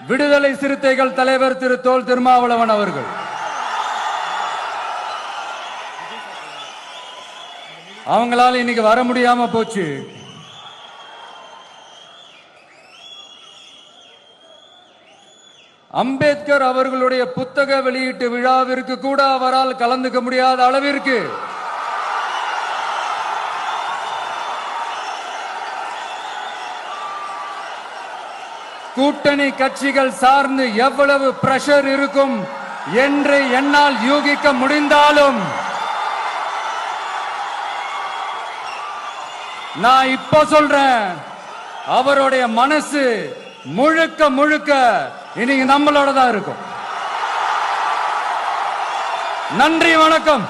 விடுதலை சிறுத்தைகள் தலைவர் திரு தொல் திருமாவளவன் அவர்கள், அவங்களால இன்னைக்கு வர முடியாம போச்சு. அம்பேத்கர் அவர்களுடைய புத்தக வெளியீட்டு விழாவிற்கு கூட அவரால் கலந்துக்க முடியாத அளவிற்கு கூட்டணி கட்சிகள் சார்ந்து எவ்வளவு பிரஷர் இருக்கும் என்று என்னால் யூகிக்க முடிந்தாலும் நான் இப்ப சொல்றேன், அவருடைய மனசு முழுக்க முழுக்க இன்னைக்கு நம்மளோட தான் இருக்கும். நன்றி, வணக்கம்.